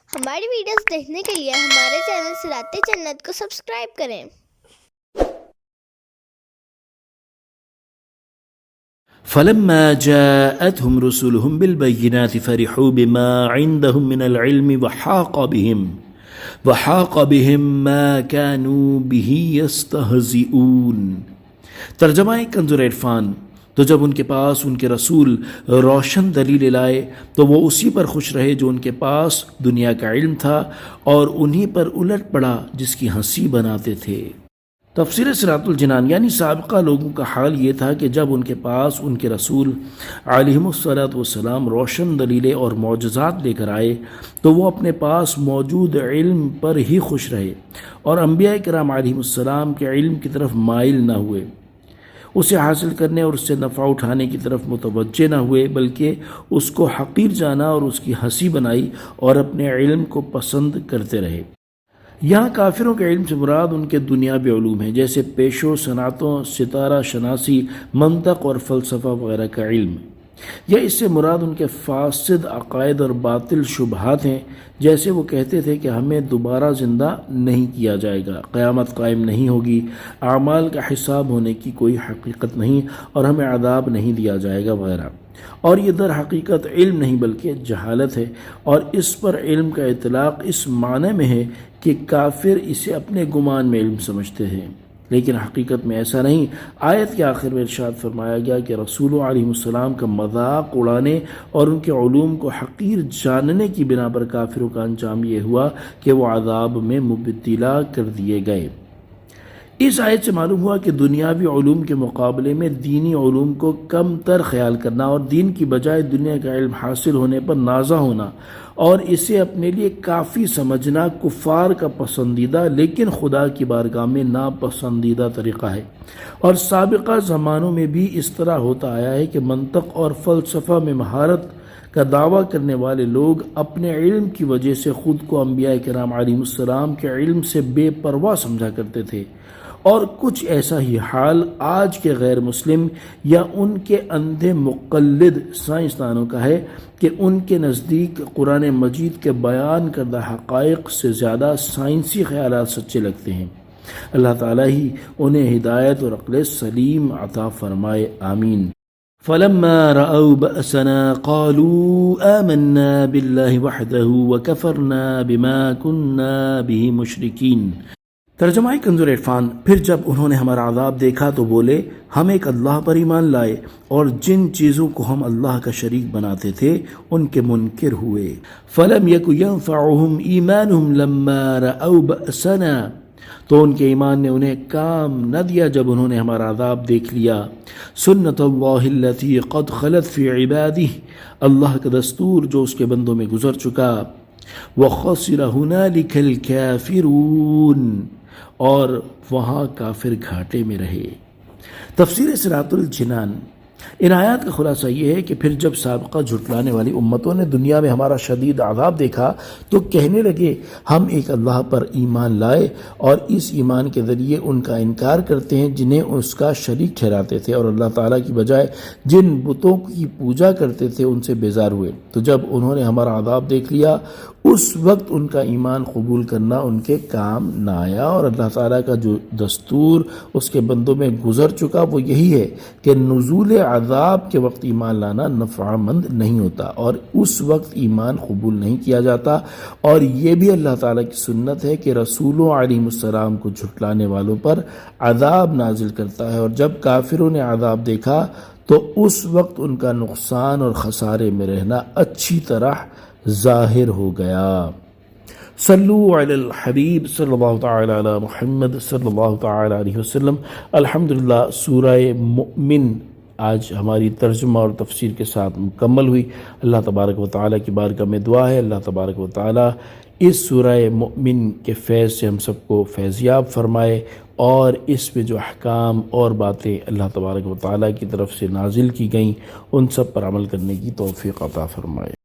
ہماری ویڈیوز دیکھنے کے لیے ہمارے چینل صراط جنت کو سبسکرائب کریں۔ فلما جاءتهم رسلهم بالبينات فرحوا بما عندهم من العلم وحاق بهم ما كانوا به يستهزئون۔ ترجمہ کنز العرفان۔ تو جب ان کے پاس ان کے رسول روشن دلیل لائے تو وہ اسی پر خوش رہے جو ان کے پاس دنیا کا علم تھا اور انہی پر الٹ پڑا جس کی ہنسی بناتے تھے۔ تفسیر صراط الجنان یعنی سابقہ لوگوں کا حال یہ تھا کہ جب ان کے پاس ان کے رسول علیہم السلام روشن دلیلیں اور معجزات لے کر آئے تو وہ اپنے پاس موجود علم پر ہی خوش رہے اور انبیاء کرام علیہم السلام کے علم کی طرف مائل نہ ہوئے، اسے حاصل کرنے اور اس سے نفع اٹھانے کی طرف متوجہ نہ ہوئے، بلکہ اس کو حقیر جانا اور اس کی ہنسی بنائی اور اپنے علم کو پسند کرتے رہے۔ یہاں کافروں کے علم سے مراد ان کے دنیاوی علوم ہیں، جیسے پیشو صنعتوں، ستارہ شناسی، منطق اور فلسفہ وغیرہ کا علم، یا اس سے مراد ان کے فاسد عقائد اور باطل شبہات ہیں، جیسے وہ کہتے تھے کہ ہمیں دوبارہ زندہ نہیں کیا جائے گا، قیامت قائم نہیں ہوگی، اعمال کا حساب ہونے کی کوئی حقیقت نہیں اور ہمیں عذاب نہیں دیا جائے گا وغیرہ۔ اور یہ در حقیقت علم نہیں بلکہ جہالت ہے، اور اس پر علم کا اطلاق اس معنی میں ہے کہ کافر اسے اپنے گمان میں علم سمجھتے ہیں، لیکن حقیقت میں ایسا نہیں۔ آیت کے آخر میں ارشاد فرمایا گیا کہ رسول علیہ السلام کا مذاق اڑانے اور ان کے علوم کو حقیر جاننے کی بنا پر کافروں کا انجام یہ ہوا کہ وہ عذاب میں مبتلا کر دیے گئے۔ اس آیت سے معلوم ہوا کہ دنیاوی علوم کے مقابلے میں دینی علوم کو کم تر خیال کرنا اور دین کی بجائے دنیا کا علم حاصل ہونے پر نازا ہونا اور اسے اپنے لیے کافی سمجھنا کفار کا پسندیدہ لیکن خدا کی بارگاہ میں ناپسندیدہ طریقہ ہے، اور سابقہ زمانوں میں بھی اس طرح ہوتا آیا ہے کہ منطق اور فلسفہ میں مہارت کا دعویٰ کرنے والے لوگ اپنے علم کی وجہ سے خود کو انبیاء کرام علیہم السلام کے علم سے بے پرواہ سمجھا کرتے تھے، اور کچھ ایسا ہی حال آج کے غیر مسلم یا ان کے اندھے مقلد سائنسدانوں کا ہے کہ ان کے نزدیک قرآن مجید کے بیان کردہ حقائق سے زیادہ سائنسی خیالات سچے لگتے ہیں۔ اللہ تعالیٰ ہی انہیں ہدایت اور عقل سلیم عطا فرمائے، آمین۔ فلما رأوا بأسنا قالوا آمنا بالله وحده وكفرنا بما كنا به مشركين۔ ترجمہ کنز العرفان۔ پھر جب انہوں نے ہمارا عذاب دیکھا تو بولے ہم ایک اللہ پر ایمان لائے اور جن چیزوں کو ہم اللہ کا شریک بناتے تھے ان کے منکر ہوئے۔ فلم يك ينفعهم ایمانهم لما رأوا بأسنا، تو ان کے ایمان نے انہیں کام نہ دیا جب انہوں نے ہمارا عذاب دیکھ لیا۔ سنت اللہ التي قد خلت في عباده، اللہ کا دستور جو اس کے بندوں میں گزر چکا۔ وخسر هنالك الكافرون، اور وہاں کافر گھاٹے میں رہے۔ تفسیر صراط الجنان۔ ان آیات کا خلاصہ یہ ہے کہ پھر جب سابقہ جھٹلانے والی امتوں نے دنیا میں ہمارا شدید عذاب دیکھا تو کہنے لگے ہم ایک اللہ پر ایمان لائے اور اس ایمان کے ذریعے ان کا انکار کرتے ہیں جنہیں اس کا شریک ٹھہراتے تھے، اور اللہ تعالیٰ کی بجائے جن بتوں کی پوجا کرتے تھے ان سے بیزار ہوئے۔ تو جب انہوں نے ہمارا عذاب دیکھ لیا اس وقت ان کا ایمان قبول کرنا ان کے کام نہ آیا، اور اللہ تعالیٰ کا جو دستور اس کے بندوں میں گزر چکا وہ یہی ہے کہ نزول عذاب کے وقت ایمان لانا نفع مند نہیں ہوتا اور اس وقت ایمان قبول نہیں کیا جاتا، اور یہ بھی اللہ تعالیٰ کی سنت ہے کہ رسولوں علیہ السلام کو جھٹلانے والوں پر عذاب نازل کرتا ہے، اور جب کافروں نے عذاب دیکھا تو اس وقت ان کا نقصان اور خسارے میں رہنا اچھی طرح ظاہر ہو گیا۔ صلو علی الحبیب صلی اللہ تعالی علی محمد صلی اللہ تعالی علیہ وسلم۔ الحمدللہ سورہ مؤمن آج ہماری ترجمہ اور تفسیر کے ساتھ مکمل ہوئی۔ اللہ تبارک و تعالیٰ کی بارگاہ میں دعا ہے اللہ تبارک و تعالیٰ اس سورہ مؤمن کے فیض سے ہم سب کو فیضیاب فرمائے، اور اس میں جو احکام اور باتیں اللہ تبارک و تعالیٰ کی طرف سے نازل کی گئیں ان سب پر عمل کرنے کی توفیق عطا فرمائے۔